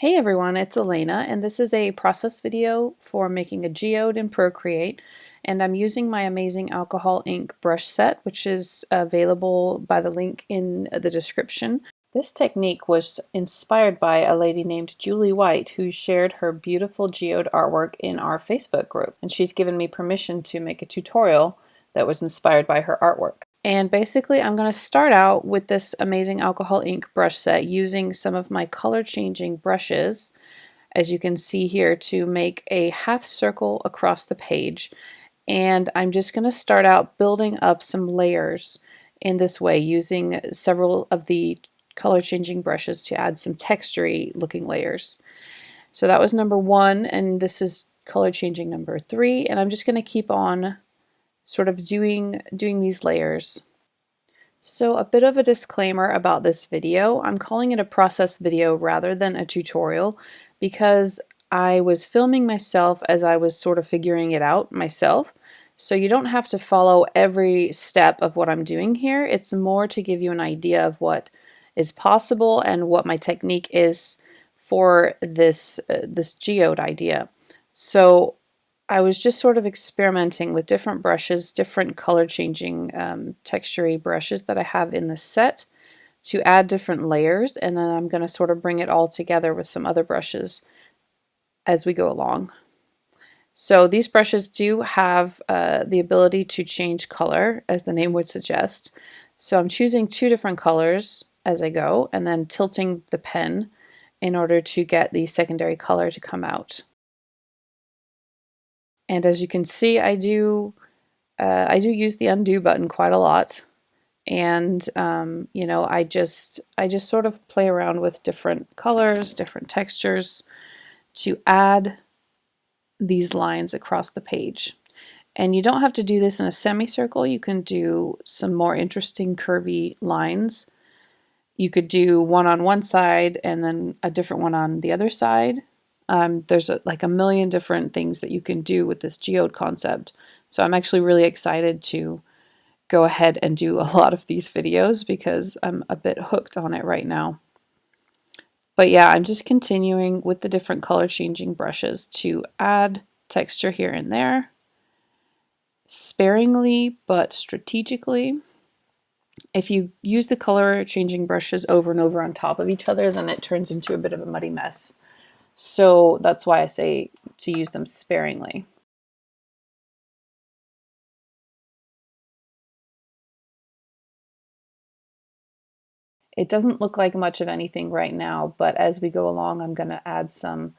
Hey everyone, it's Elena, and this is a process video for making a geode in Procreate, and I'm using my amazing alcohol ink brush set, which is available by the link in the description. This technique was inspired by a lady named Julie White, who shared her beautiful geode artwork in our Facebook group, and she's given me permission to make a tutorial that was inspired by her artwork. And basically I'm going to start out with this amazing alcohol ink brush set using some of my color changing brushes, as you can see here, to make a half circle across the page. And I'm just going to start out building up some layers in this way using several of the color changing brushes to add some textury looking layers. So that was number one, and this is color changing number three, and I'm just going to keep on sort of doing these layers. So a bit of a disclaimer about this video. I'm calling it a process video rather than a tutorial because I was filming myself as I was sort of figuring it out myself. So you don't have to follow every step of what I'm doing here. It's more to give you an idea of what is possible and what my technique is for this geode idea. So I was just sort of experimenting with different brushes, different color changing textury brushes that I have in the set to add different layers, and then I'm going to sort of bring it all together with some other brushes as we go along. So these brushes do have the ability to change color, as the name would suggest. So I'm choosing two different colors as I go and then tilting the pen in order to get the secondary color to come out. And as you can see, I do use the undo button quite a lot, and you know, I just sort of play around with different colors, different textures to add these lines across the page. And you don't have to do this in a semicircle. You can do some more interesting curvy lines. You could do one on one side and then a different one on the other side. There's like a million different things that you can do with this geode concept. So I'm actually really excited to go ahead and do a lot of these videos because I'm a bit hooked on it right now. But yeah, I'm just continuing with the different color changing brushes to add texture here and there, sparingly but strategically. If you use the color changing brushes over and over on top of each other, then it turns into a bit of a muddy mess. So that's why I say to use them sparingly. It doesn't look like much of anything right now, but as we go along, I'm going to add some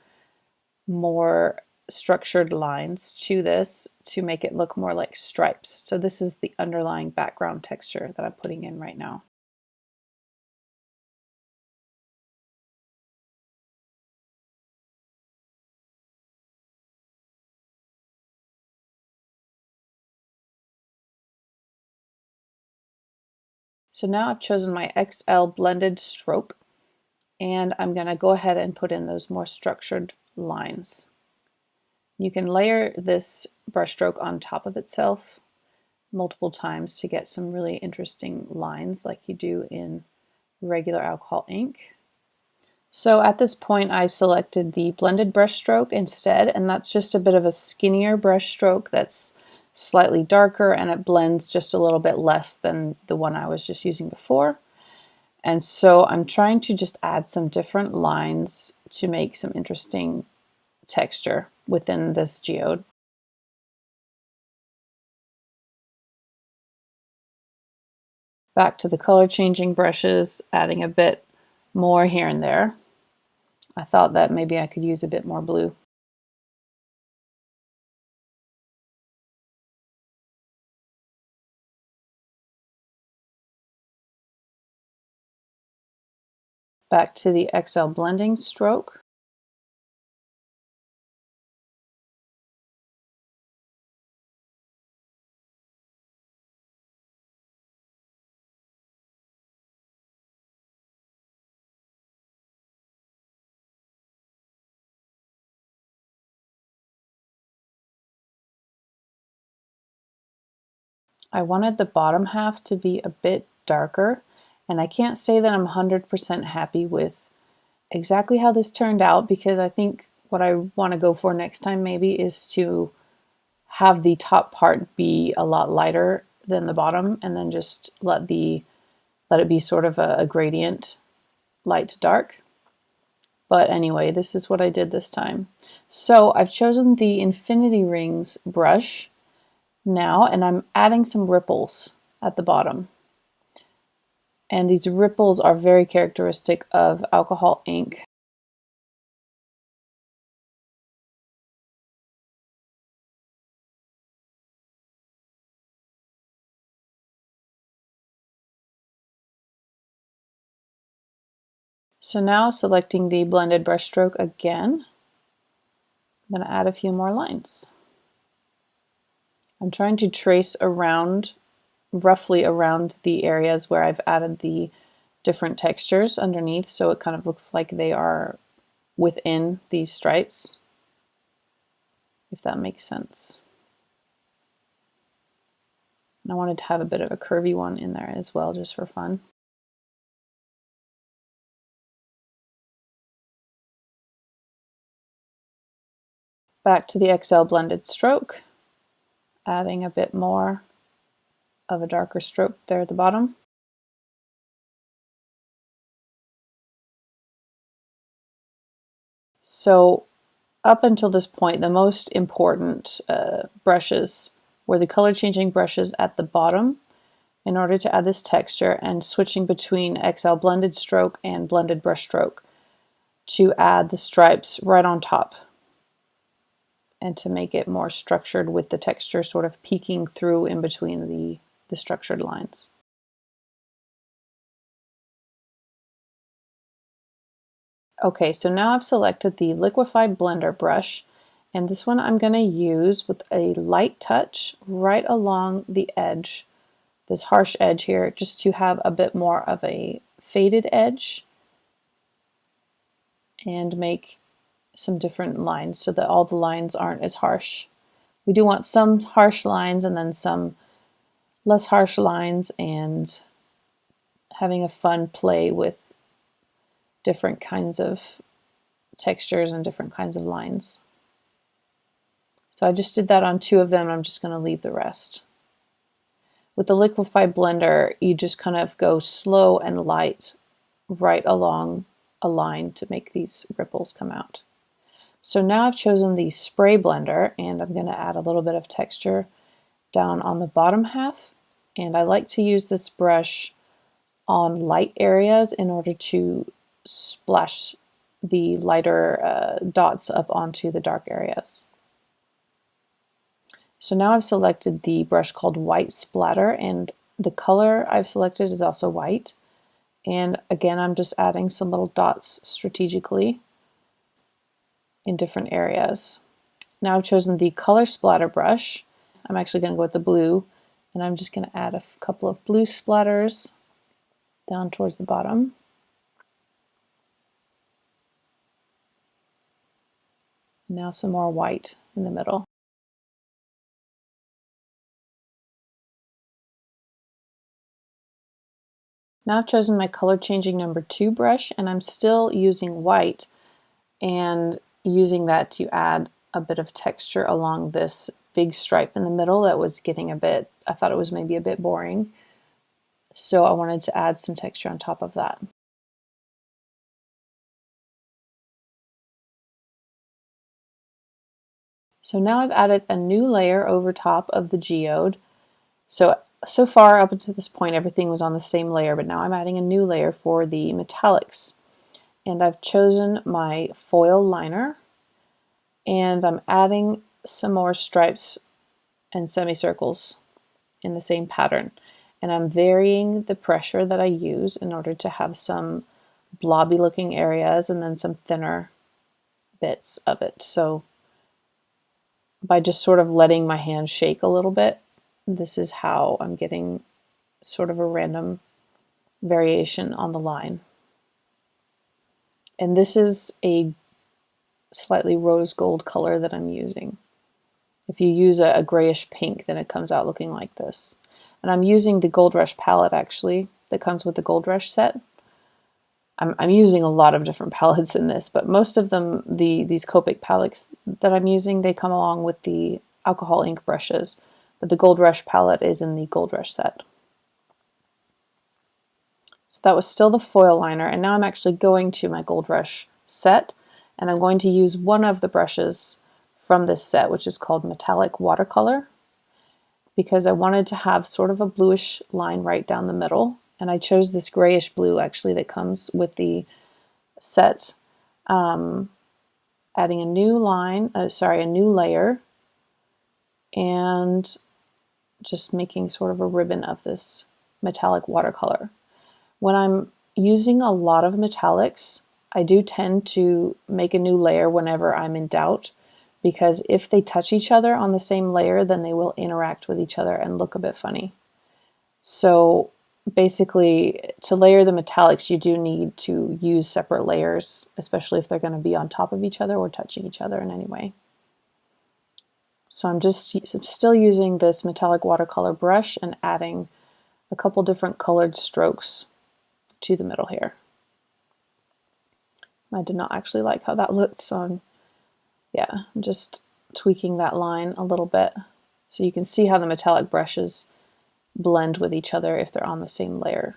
more structured lines to this to make it look more like stripes. So this is the underlying background texture that I'm putting in right now. So now I've chosen my XL blended stroke, and I'm going to go ahead and put in those more structured lines. You can layer this brushstroke on top of itself multiple times to get some really interesting lines like you do in regular alcohol ink. So at this point I selected the blended brush stroke instead, and that's just a bit of a skinnier brush stroke that's slightly darker and it blends just a little bit less than the one I was just using before. And so I'm trying to just add some different lines to make some interesting texture within this geode. Back to the color changing brushes, adding a bit more here and there. I thought that maybe I could use a bit more blue. Back to the XL blending stroke. I wanted the bottom half to be a bit darker, and I can't say that I'm 100% happy with exactly how this turned out, because I think what I want to go for next time maybe is to have the top part be a lot lighter than the bottom, and then just let it be sort of a gradient, light to dark. But anyway, this is what I did this time. So I've chosen the Infinity Rings brush now, and I'm adding some ripples at the bottom. And these ripples are very characteristic of alcohol ink. So now, selecting the blended brush stroke again, I'm going to add a few more lines. I'm trying to trace around, roughly around the areas where I've added the different textures underneath, so it kind of looks like they are within these stripes, if that makes sense. And I wanted to have a bit of a curvy one in there as well, just for fun. Back to the XL blended stroke, adding a bit more of a darker stroke there at the bottom. So up until this point, the most important brushes were the color changing brushes at the bottom in order to add this texture, and switching between XL blended stroke and blended brush stroke to add the stripes right on top, and to make it more structured with the texture sort of peeking through in between the structured lines. Okay, so now I've selected the liquify blender brush, and this one I'm going to use with a light touch right along the edge, this harsh edge here, just to have a bit more of a faded edge and make some different lines so that all the lines aren't as harsh. We do want some harsh lines and then some less harsh lines, and having a fun play with different kinds of textures and different kinds of lines. So I just did that on 2 of them. I'm just going to leave the rest. With the liquify blender, you just kind of go slow and light right along a line to make these ripples come out. So now I've chosen the spray blender, and I'm going to add a little bit of texture down on the bottom half. And I like to use this brush on light areas in order to splash the lighter dots up onto the dark areas. So now I've selected the brush called White Splatter, and the color I've selected is also white. And again, I'm just adding some little dots strategically in different areas. Now I've chosen the color splatter brush. I'm actually going to go with the blue, and I'm just going to add a couple of blue splatters down towards the bottom. Now some more white in the middle. Now I've chosen my color changing number 2 brush, and I'm still using white and using that to add a bit of texture along this big stripe in the middle that was getting a bit, I thought it was maybe a bit boring. So I wanted to add some texture on top of that. So now I've added a new layer over top of the geode. So far up until this point, everything was on the same layer, but now I'm adding a new layer for the metallics. And I've chosen my foil liner, and I'm adding some more stripes and semicircles in the same pattern. And I'm varying the pressure that I use in order to have some blobby looking areas and then some thinner bits of it. So by just sort of letting my hand shake a little bit, this is how I'm getting sort of a random variation on the line. And this is a slightly rose gold color that I'm using. If you use a grayish pink, then it comes out looking like this. And I'm using the Gold Rush palette, actually, that comes with the Gold Rush set. I'm using a lot of different palettes in this, but most of them, these Copic palettes that I'm using, they come along with the alcohol ink brushes, but the Gold Rush palette is in the Gold Rush set. So that was still the foil liner, and now I'm actually going to my Gold Rush set, and I'm going to use one of the brushes from this set, which is called Metallic Watercolor, because I wanted to have sort of a bluish line right down the middle. And I chose this grayish blue actually that comes with the set, adding a new line, a new layer, and just making sort of a ribbon of this metallic watercolor. When I'm using a lot of metallics, I do tend to make a new layer whenever I'm in doubt, because if they touch each other on the same layer, then they will interact with each other and look a bit funny. So basically, to layer the metallics, you do need to use separate layers, especially if they're going to be on top of each other or touching each other in any way. So I'm still using this metallic watercolor brush and adding a couple different colored strokes to the middle here. I did not actually like how that looked, so I'm just tweaking that line a little bit so you can see how the metallic brushes blend with each other if they're on the same layer.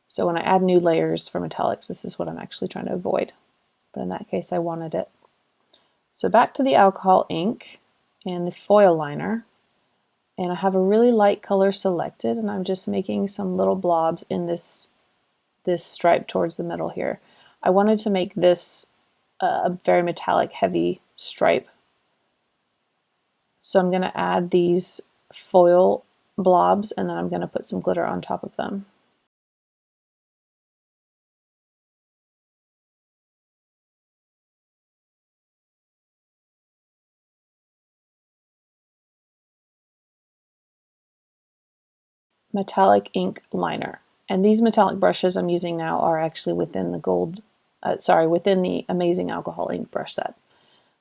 So when I add new layers for metallics, this is what I'm actually trying to avoid. But in that case, I wanted it. So back to the alcohol ink and the foil liner. And I have a really light color selected, and I'm just making some little blobs in this stripe towards the middle here. I wanted to make this a very metallic heavy stripe. So I'm going to add these foil blobs, and then I'm going to put some glitter on top of them. Metallic ink liner. And these metallic brushes I'm using now are actually within the within the Amazing Alcohol Ink brush set.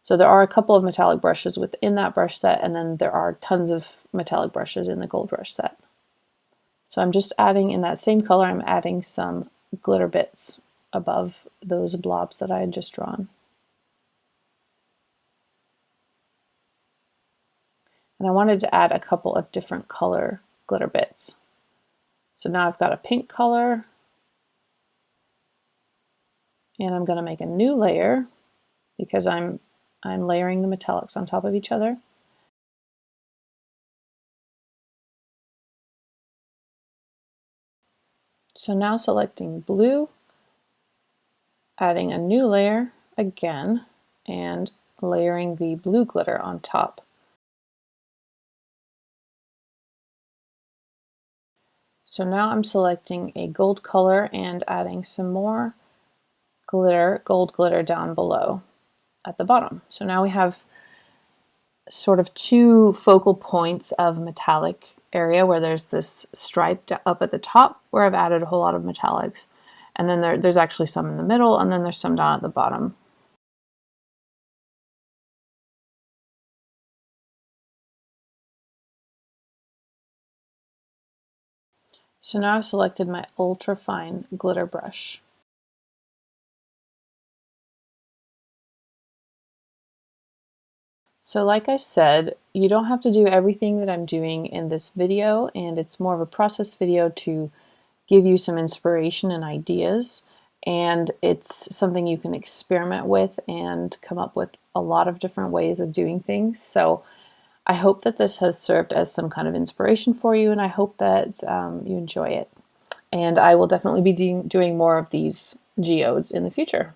So there are a couple of metallic brushes within that brush set, and then there are tons of metallic brushes in the Gold Rush set. So I'm just adding, in that same color, I'm adding some glitter bits above those blobs that I had just drawn. And I wanted to add a couple of different color glitter bits. So now I've got a pink color, and I'm going to make a new layer because I'm layering the metallics on top of each other. So now selecting blue, adding a new layer again, and layering the blue glitter on top. So now I'm selecting a gold color and adding some more glitter, gold glitter down below at the bottom. So now we have sort of two focal points of metallic area where there's this stripe up at the top where I've added a whole lot of metallics, and then there's actually some in the middle, and then there's some down at the bottom. So now I've selected my ultra fine glitter brush. So like I said, you don't have to do everything that I'm doing in this video, and it's more of a process video to give you some inspiration and ideas, and it's something you can experiment with and come up with a lot of different ways of doing things. So I hope that this has served as some kind of inspiration for you, and I hope that you enjoy it. And I will definitely be doing more of these geodes in the future.